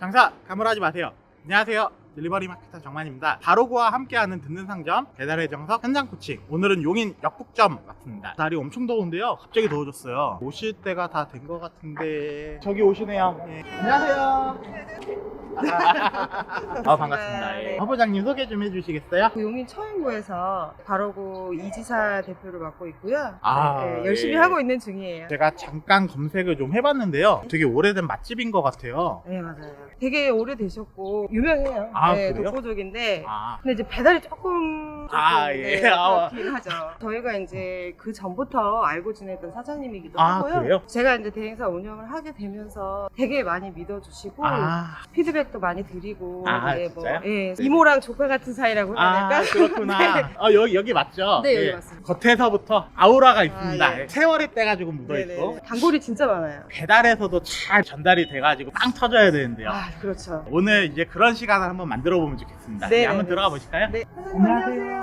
장사 가물하지 마세요. 안녕하세요, 딜리버리 마케터 정만입니다. 바로구와 함께하는 듣는 상점 배달의 정석 현장 코칭. 오늘은 용인 역북점 같습니다. 날이 엄청 더운데요, 갑자기 더워졌어요. 오실 때가 다 된 것 같은데 저기 오시네요. 예. 안녕하세요. 반갑습니다. 예. 허부장님 소개 좀 해주시겠어요? 용인 처인구에서 바로구 이지사 대표를 맡고 있고요. 아, 열심히 예. 하고 있는 중이에요. 제가 잠깐 검색을 좀 해봤는데요, 되게 오래된 맛집인 것 같아요. 네, 맞아요. 되게 오래되셨고 유명해요. 아, 네, 그래요? 독보적인데 아, 근데 이제 배달이 조금 예. 그렇긴 하죠. 저희가 이제 그 전부터 알고 지냈던 사장님이기도 하고요. 그래요? 제가 이제 대행사 운영을 하게 되면서 되게 많이 믿어주시고 피드백도 많이 드리고 진짜요? 예, 이모랑 조카 같은 사이라고 해야 될까? 그렇구나. 네. 여기 맞죠? 네, 여기 예. 맞습니다. 겉에서부터 아우라가 있습니다. 예. 세월의 때가 조금 묻어있고 네네. 단골이 진짜 많아요. 배달에서도 잘 전달이 돼가지고 빵 터져야 되는데요. 그렇죠. 오늘 이제 그런 시간을 한번 만들어 보면 좋겠습니다. 네, 한번 네. 들어가 보실까요? 네. 안녕하세요.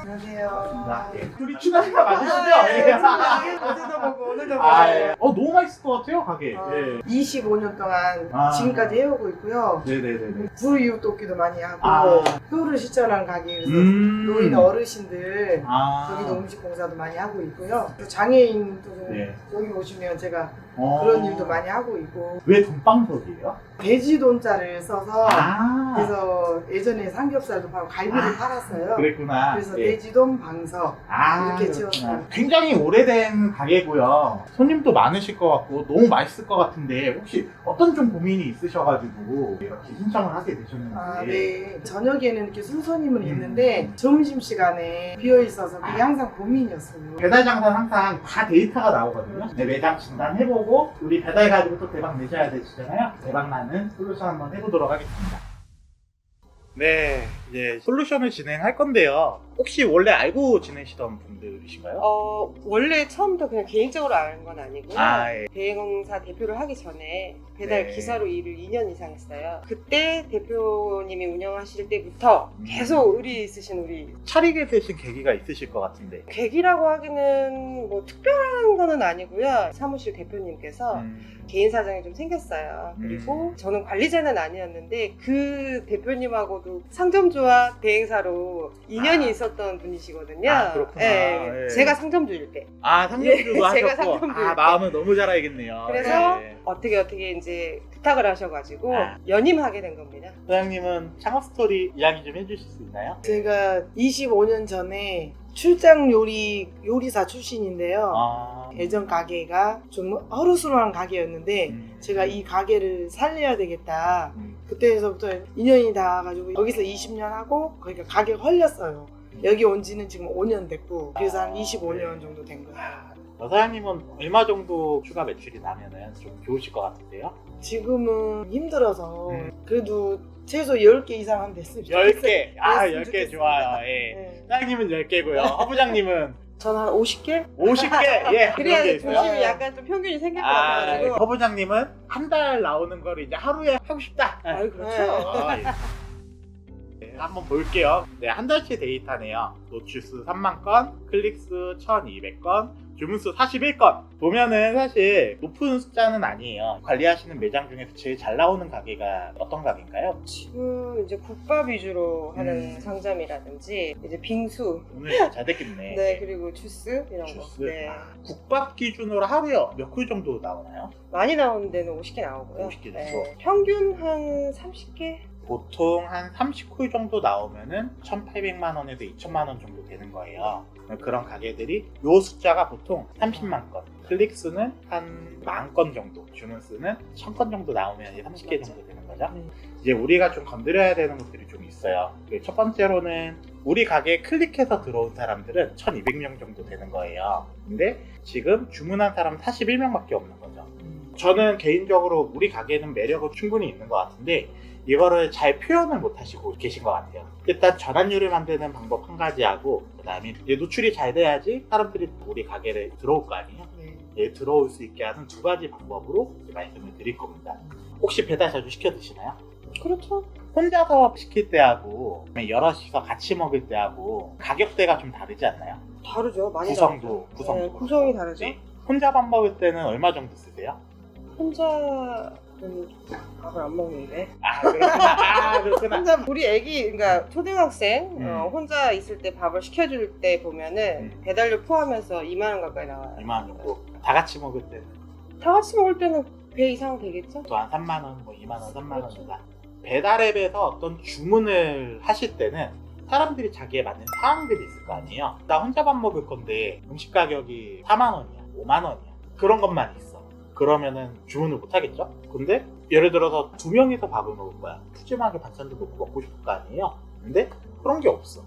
안녕하세요. 둘이 친하시다 맞으시죠? 예. 어제도 보고 오늘도 보고. 예. 너무 맛있을 것 같아요, 가게. 예. 25년 동안 지금까지 해오고 있고요. 네네네. 불이웃 돕기도 많이 하고 효를 실천한 가게에서 노인 어르신들 여기도 음식 공사도 많이 하고 있고요. 또 장애인도 네. 여기 오시면 제가 그런 일도 많이 하고 있고. 왜 돈방석이에요? 돼지 돈자를 써서 그래서 그래서 예전에 삼겹살도 팔고 갈비를 팔았어요. 그랬구나. 그래서 예. 돼지돈 방석 이렇게 그렇구나. 지었어요. 굉장히 오래된 가게고요. 손님도 많으실 것 같고 너무 맛있을 것 같은데 혹시 어떤 좀 고민이 있으셔가지고 이렇게 신청을 하게 되셨는지. 네. 저녁에는 이렇게 순손님은 있는데 점심시간에 비어있어서 그게 항상 고민이었어요. 배달 장사는 항상 다 데이터가 나오거든요. 네, 매장 진단해보고 우리 배달 가지고 또 대박 내셔야 되시잖아요. 대박 나는 솔루션 한번 해보도록 하겠습니다. 네, 이제 솔루션을 진행할 건데요. 혹시 원래 알고 지내시던 분들이신가요? 원래 처음부터 그냥 개인적으로 아는 건 아니고요. 예. 대행사 대표를 하기 전에 배달 네. 기사로 일을 2년 이상 했어요. 그때 대표님이 운영하실 때부터 계속 의리 있으신 우리 차리게 되신 계기가 있으실 것 같은데. 계기라고 하기는 뭐 특별한 거는 아니고요. 사무실 대표님께서 개인 사정이 좀 생겼어요. 그리고 저는 관리자는 아니었는데 그 대표님하고도 상점주와 대행사로 인연이 있었던 분이시거든요. 그렇구나. 예, 예. 제가 상점주일 때. 상점주도 예, 하셨고. 제가 상점주일 때. 마음을 너무 잘 알겠네요. 그래서 예. 어떻게 이제 부탁을 하셔가지고 연임하게 된 겁니다. 소장님은 창업 스토리 이야기 좀 해주실 수 있나요? 제가 25년 전에 출장 요리사 출신인데요. 예전 가게가 좀 허르스름한 가게였는데 제가 이 가게를 살려야 되겠다. 그때서부터 인연이 닿아가지고 여기서 20년 하고 그러니까 가게가 헐렸어요. 여기 온 지는 지금 5년 됐고 그래서 한 25년 정도 된 거예요. 여사장님은 얼마 정도 추가 매출이 나면은 좀 좋으실 것 같은데요? 지금은 힘들어서 그래도 최소 10개 이상은 됐으면 좋겠어요. 10개! 됐으면 10개 좋겠어요. 좋아요. 예. 네. 사장님은 10개고요. 허부장님은 저는 한 50개? 50개! 예. 그래야 그런 게 있어요. 조심히 약간 좀 평균이 생길 것 같아가지고. 허부장님은 한 달 나오는 거를 이제 하루에 하고 싶다. 그렇죠. 네, 한번 볼게요. 네, 한 달치 데이터네요. 노출수 3만 건, 클릭수 1200건, 주문수 41건. 보면은 사실 높은 숫자는 아니에요. 관리하시는 매장 중에서 제일 잘 나오는 가게가 어떤 가게인가요? 지금 이제 국밥 위주로 하는 상점이라든지 이제 빙수, 오늘 잘 됐겠네. 네, 그리고 주스 이런 주스. 거. 네. 국밥 기준으로 하루에 몇 쿨 정도 나오나요? 많이 나오는 데는 50개 나오고요. 50개 정도. 네. 평균 한 30개? 보통 한 30쿨 정도 나오면은 1,800만 원에서 2,000만 원 정도 되는 거예요. 그런 가게들이 요 숫자가 보통 30만 건, 클릭 수는 한 10,000건 정도, 주문 수는 1,000건 정도 나오면 이제 30개 정도 되는 거죠. 이제 우리가 좀 건드려야 되는 것들이 좀 있어요. 첫 번째로는 우리 가게에 클릭해서 들어온 사람들은 1,200명 정도 되는 거예요. 근데 지금 주문한 사람은 41명밖에 없는 거죠. 저는 개인적으로 우리 가게는 매력은 충분히 있는 것 같은데 이거를 잘 표현을 못 하시고 계신 것 같아요. 일단 전환율을 만드는 방법 한 가지 하고 그 다음에 노출이 잘 돼야지 사람들이 우리 가게를 들어올 거 아니에요. 들어올 수 있게 하는 두 가지 방법으로 말씀을 드릴 겁니다. 혹시 배달 자주 시켜 드시나요? 그렇죠. 혼자서 시킬 때하고 여럿이서 같이 먹을 때하고 가격대가 좀 다르지 않나요? 다르죠. 많이 구성도 다르죠. 네, 구성이 다르죠. 혼자 밥 먹을 때는 얼마 정도 쓰세요? 혼자 밥을 안 먹는데. 그렇구나. 혼자 우리 애기 그러니까 초등학생 혼자 있을 때 밥을 시켜줄 때 보면은 배달료 포함해서 2만 원 가까이 나와요. 2만 원 정도. 다 같이 먹을 때는 다 같이 먹을 때는 배 이상 되겠죠? 또 한 3만 원, 뭐 2만 원, 3만 그렇죠. 원이다. 배달앱에서 어떤 주문을 하실 때는 사람들이 자기에 맞는 상황들이 있을 거 아니에요. 나 혼자 밥 먹을 건데 음식 가격이 4만 원이야, 5만 원이야. 그런 것만 있어. 그러면은 주문을 못 하겠죠? 근데 예를 들어서 2명이서 밥을 먹을 거야. 푸짐하게 반찬도 넣고 먹고 싶을 거 아니에요. 근데 그런 게 없어.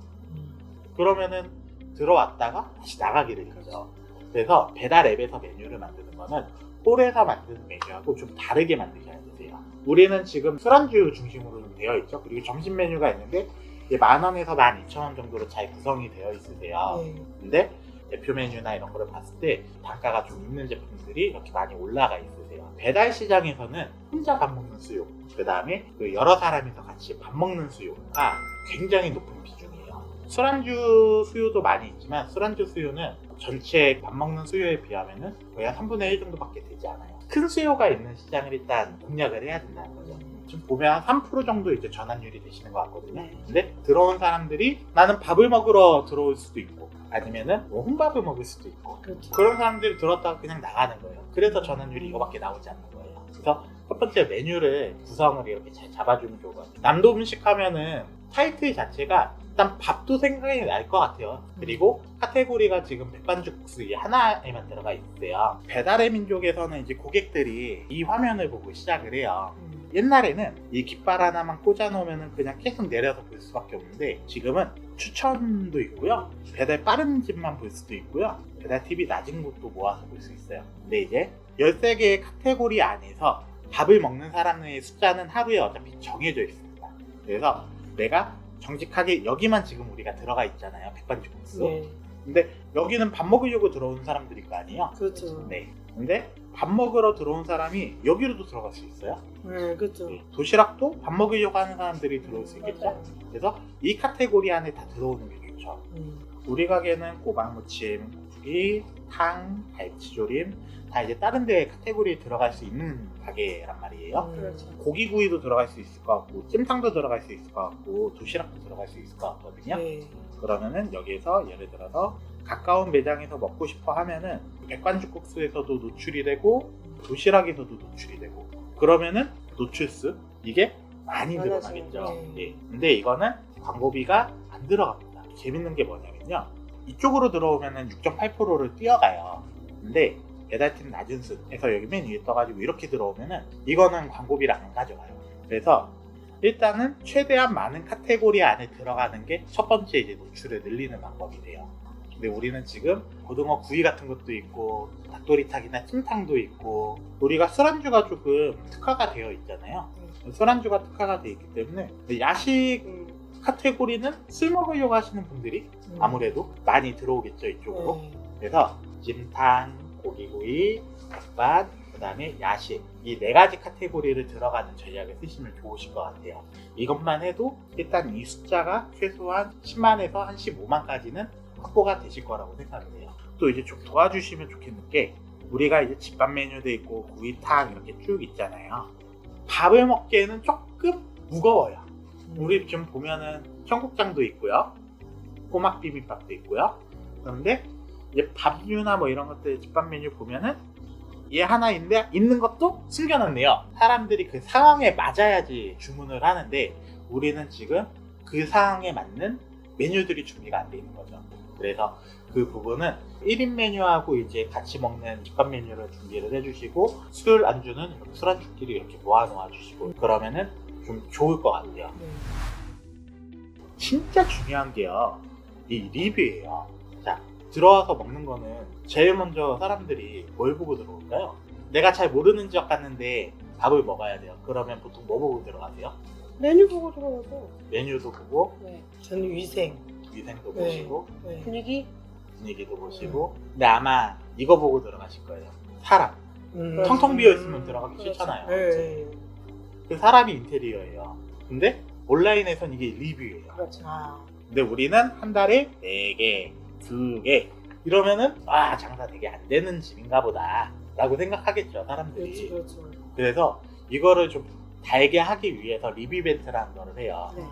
그러면은 들어왔다가 다시 나가기를 하죠. 그래서 배달 앱에서 메뉴를 만드는 거는 홀에서 만드는 메뉴하고 좀 다르게 만드셔야 되세요. 우리는 지금 술안주 중심으로 되어 있죠. 그리고 점심 메뉴가 있는데 이게 10,000원에서 12,000원 정도로 잘 구성이 되어 있으세요. 근데 대표 메뉴나 이런 거를 봤을 때 단가가 좀 있는 제품들이 이렇게 많이 올라가 있으세요. 배달 시장에서는 혼자 밥 먹는 수요, 그 다음에 여러 사람이서 같이 밥 먹는 수요가 굉장히 높은 비중이에요. 술안주 수요도 많이 있지만 술안주 수요는 전체 밥 먹는 수요에 비하면 거의 한 3분의 1 정도밖에 되지 않아요. 큰 수요가 있는 시장을 일단 공략을 해야 된다는 거죠. 지금 보면 3% 정도 이제 전환율이 되시는 것 같거든요. 근데 들어온 사람들이 나는 밥을 먹으러 들어올 수도 있고 아니면은 뭐 혼밥을 먹을 수도 있고 그렇죠. 그런 사람들이 들었다가 그냥 나가는 거예요. 그래서 전환율이 이거밖에 나오지 않는 거예요. 그래서 첫 번째 메뉴를 구성을 이렇게 잘 잡아주면 좋을 것 같아요. 남도 음식 하면은 타이틀 자체가 일단 밥도 생각이 날 것 같아요. 그리고 카테고리가 지금 백반죽국수 이 하나에만 들어가 있어요. 배달의 민족에서는 이제 고객들이 이 화면을 보고 시작을 해요. 옛날에는 이 깃발 하나만 꽂아놓으면 그냥 계속 내려서 볼 수밖에 없는데 지금은 추천도 있고요. 배달 빠른 집만 볼 수도 있고요. 배달 TV 낮은 곳도 모아서 볼 수 있어요. 근데 이제 13개의 카테고리 안에서 밥을 먹는 사람의 숫자는 하루에 어차피 정해져 있습니다. 그래서 내가 정직하게 여기만 지금 우리가 들어가 있잖아요. 백반죽국수. 네. 근데 여기는 밥 먹으려고 들어온 사람들일 거 아니에요? 그렇죠. 네. 근데 밥 먹으러 들어온 사람이 여기로도 들어갈 수 있어요. 네, 그렇죠. 도시락도 밥 먹으려고 하는 사람들이 들어올 수 있겠죠. 맞아요. 그래서 이 카테고리 안에 다 들어오는 게 좋죠. 우리 가게는 꼬막무침, 고기, 탕, 갈치조림 다 이제 다른 데 카테고리에 들어갈 수 있는 가게란 말이에요. 그렇죠. 고기구이도 들어갈 수 있을 것 같고 찜탕도 들어갈 수 있을 것 같고 도시락도 들어갈 수 있을 것 같거든요. 네. 그러면은 여기에서 예를 들어서 가까운 매장에서 먹고 싶어 하면은 백반죽국수에서도 노출이 되고 도시락에서도 노출이 되고 그러면은 노출수 이게 많이 늘어나겠죠. 많아지죠. 네. 근데 이거는 광고비가 안 들어갑니다. 재밌는 게 뭐냐면요. 이쪽으로 들어오면은 6.8%를 뛰어가요. 근데 배달팀 낮은 순에서 여기 맨 위에 떠가지고 이렇게 들어오면은 이거는 광고비를 안 가져가요. 그래서 일단은 최대한 많은 카테고리 안에 들어가는 게 첫 번째 이제 노출을 늘리는 방법이 돼요. 근데 우리는 지금 고등어 구이 같은 것도 있고 닭도리탕이나 찜탕도 있고 우리가 술안주가 조금 특화가 되어 있잖아요. 술안주가 특화가 되어 있기 때문에 야식 카테고리는 술 먹으려고 하시는 분들이 아무래도 많이 들어오겠죠, 이쪽으로. 네. 그래서 찜탕, 고기구이, 백반, 그 다음에 야식 이 4가지 카테고리를 들어가는 전략을 쓰시면 좋으실 것 같아요. 이것만 해도 일단 이 숫자가 최소한 10만에서 한 15만까지는 확보가 되실 거라고 생각을 해요. 또 이제 좀 도와주시면 좋겠는 게 우리가 이제 집밥 메뉴도 있고 구이탕 이렇게 쭉 있잖아요. 밥을 먹기에는 조금 무거워요. 우리 지금 보면은 청국장도 있고요. 꼬막 비빔밥도 있고요. 그런데 이제 밥류나 뭐 이런 것들 집밥 메뉴 보면은 얘 하나 있는 것도 숨겨놨네요. 사람들이 그 상황에 맞아야지 주문을 하는데 우리는 지금 그 상황에 맞는 메뉴들이 준비가 안 돼 있는 거죠. 그래서 그 부분은 1인 메뉴하고 이제 같이 먹는 집밥 메뉴를 준비를 해주시고 술 안주는 술 안주끼리 이렇게 모아놓아 주시고 그러면은 좀 좋을 것 같아요. 진짜 중요한 게요. 이 리뷰예요. 자, 들어와서 먹는 거는 제일 먼저 사람들이 뭘 보고 들어올까요? 내가 잘 모르는 지역 갔는데 밥을 먹어야 돼요. 그러면 보통 뭐 보고 들어가세요? 메뉴 보고 들어가죠. 메뉴도 보고 네. 저는 위생. 위생도 네. 보시고 네. 분위기도 보시고 근데 아마 이거 보고 들어가실 거예요. 사람. 음. 텅텅 비어있으면 들어가기 그렇죠. 싫잖아요. 네. 그 사람이 인테리어예요. 근데 온라인에선 이게 리뷰예요. 그렇죠. 아. 근데 우리는 한 달에 4개, 2개 이러면은 장사 되게 안 되는 집인가 보다 라고 생각하겠죠, 사람들이. 그렇죠. 그래서 이거를 좀 달게 하기 위해서 리뷰 이벤트라는 거를 해요. 네.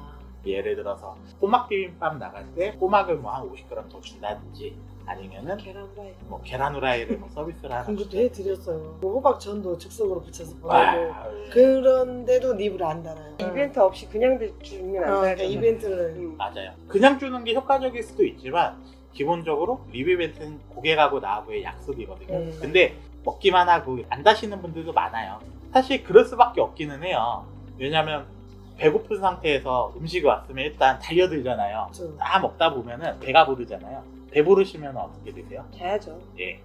예를 들어서 꼬막 비빔밥 나갈 때 꼬막을 뭐 한 50g 더 준다든지 아니면은 계란 후라이. 뭐 계란 후라이를 뭐 서비스를 하는 그것도 해드렸어요. 뭐 호박전도 즉석으로 붙여서 보내고 와, 그런데도 립을 안 달아요. 이벤트 없이 그냥 주면 안 그러니까 돼요. 이벤트를 맞아요. 그냥 주는 게 효과적일 수도 있지만 기본적으로 리뷰 이벤트는 고객하고 나하고의 약속이거든요. 근데 먹기만 하고 안 다시는 분들도 많아요. 사실 그럴 수밖에 없기는 해요. 왜냐면 배고픈 상태에서 음식이 왔으면 일단 달려들잖아요. 좀 다 먹다 보면은 배가 부르잖아요. 배부르시면 어떻게 되세요? 자야죠. 예.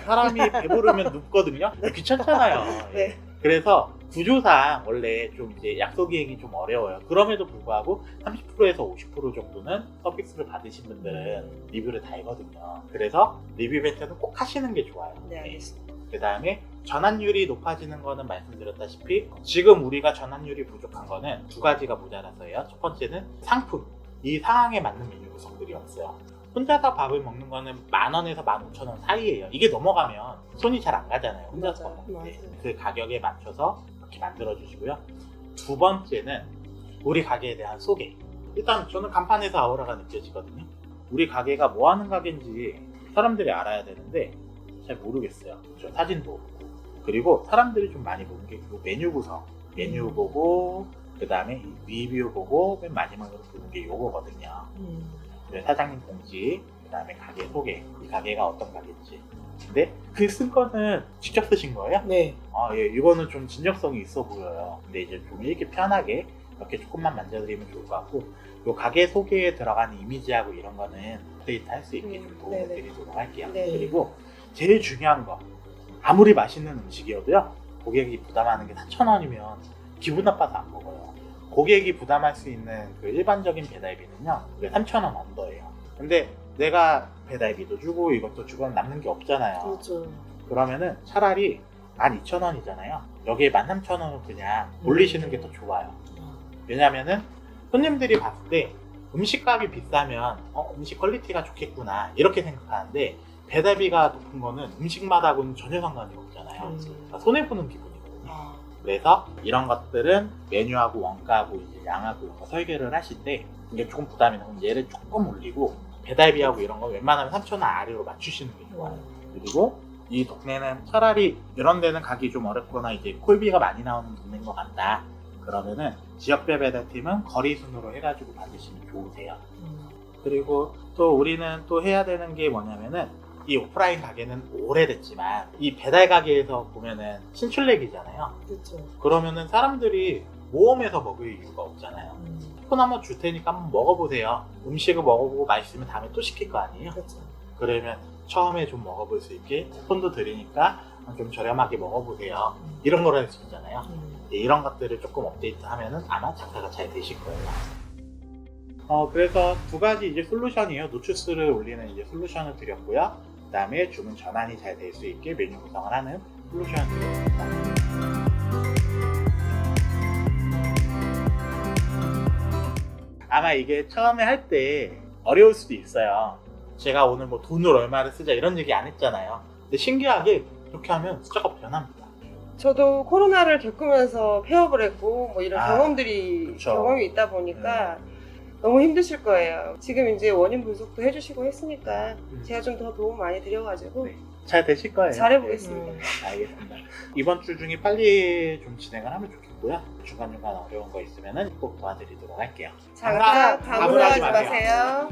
사람이 배부르면 눕거든요. 귀찮잖아요. 네. 그래서 구조상 원래 좀 이제 약속 이행이 좀 어려워요. 그럼에도 불구하고 30%에서 50% 정도는 서비스를 받으신 분들은 리뷰를 달거든요. 그래서 리뷰 이벤트는 꼭 하시는 게 좋아요. 네, 알겠습니다. 그 다음에 전환율이 높아지는 거는 말씀드렸다시피 지금 우리가 전환율이 부족한 거는 두 가지가 모자라서예요. 첫 번째는 상품, 이 상황에 맞는 메뉴 구성들이 없어요. 혼자서 밥을 먹는 거는 10,000원에서 15,000원 사이예요. 이게 넘어가면 손이 잘 안 가잖아요. 혼자서 맞아요. 밥 먹을 때. 맞아요. 그 가격에 맞춰서 이렇게 만들어 주시고요. 두 번째는 우리 가게에 대한 소개. 일단 저는 간판에서 아우라가 느껴지거든요. 우리 가게가 뭐 하는 가게인지 사람들이 알아야 되는데 잘 모르겠어요. 저 사진도 없고. 그리고 사람들이 좀 많이 보는 게 그 메뉴 구성. 메뉴 보고 그 다음에 리뷰 보고 맨 마지막으로 보는 게 요거거든요. 사장님 공지, 그 다음에 가게 소개, 이 가게가 어떤 가게인지. 근데 그 쓴 거는 직접 쓰신 거예요? 네. 아, 예, 이거는 좀 진정성이 있어 보여요. 근데 이제 좀 이렇게 편하게 이렇게 조금만 만져드리면 좋을 것 같고, 요 가게 소개에 들어가는 이미지하고 이런 거는 업데이트 할 수 있게 좀 도움을 네네. 드리도록 할게요. 네. 그리고 제일 중요한 거, 아무리 맛있는 음식이어도요, 고객이 부담하는 게 4,000원이면 기분 나빠서 안 먹어요. 고객이 부담할 수 있는 그 일반적인 배달비는요, 3,000원 언더예요. 근데 내가 배달비도 주고 이것도 주고 남는 게 없잖아요. 그렇죠. 그러면은 차라리 12,000원이잖아요. 여기에 13,000원을 그냥 올리시는 게 더 좋아요. 왜냐면은 손님들이 봤을 때 음식값이 비싸면 음식 퀄리티가 좋겠구나 이렇게 생각하는데 배달비가 높은 거는 음식맛하고는 전혀 상관이 없잖아요. 그러니까 손해보는 기분이거든요. 그래서 이런 것들은 메뉴하고 원가하고 이제 양하고 이런 거 설계를 하실 때 이게 조금 부담이 나면 얘를 조금 올리고 배달비하고 이런 거 웬만하면 3,000원 아래로 맞추시는 게 좋아요. 그리고 이 동네는 차라리 이런 데는 가기 좀 어렵거나 이제 콜비가 많이 나오는 동네인 것 같다. 그러면은 지역별 배달팀은 거리 순으로 해가지고 받으시면 좋으세요. 그리고 또 우리는 또 해야 되는 게 뭐냐면은 이 오프라인 가게는 오래됐지만 이 배달 가게에서 보면은 신출내기잖아요. 그렇죠. 그러면은 사람들이 모험해서 먹을 이유가 없잖아요. 쿠폰 한번 줄 테니까 한번 먹어보세요. 음식을 먹어보고 맛있으면 다음에 또 시킬 거 아니에요? 그렇죠. 그러면 처음에 좀 먹어볼 수 있게 쿠폰도 드리니까 좀 저렴하게 먹어보세요. 이런 걸 할 수 있잖아요. 이런 것들을 조금 업데이트하면은 아마 장사가 잘 되실 거예요. 그래서 두 가지 이제 솔루션이에요. 노출수를 올리는 이제 솔루션을 드렸고요. 그 다음에 주문 전환이 잘 될 수 있게 메뉴 구성을 하는 솔루션을 드렸습니다. 아마 이게 처음에 할 때 어려울 수도 있어요. 제가 오늘 뭐 돈을 얼마를 쓰자 이런 얘기 안 했잖아요. 근데 신기하게 그렇게 하면 숫자가 변합니다. 저도 코로나를 겪으면서 폐업을 했고 뭐 이런 그쵸. 경험이 있다 보니까 너무 힘드실 거예요. 지금 이제 원인 분석도 해주시고 했으니까 제가 좀 더 도움 많이 드려가지고 네. 잘 되실 거예요. 잘해보겠습니다. 네, 알겠습니다. 이번 주 중에 빨리 좀 진행을 하면 좋겠고요. 중간중간 어려운 거 있으면 꼭 도와드리도록 할게요. 장사 가물하지 가물하지 마세요.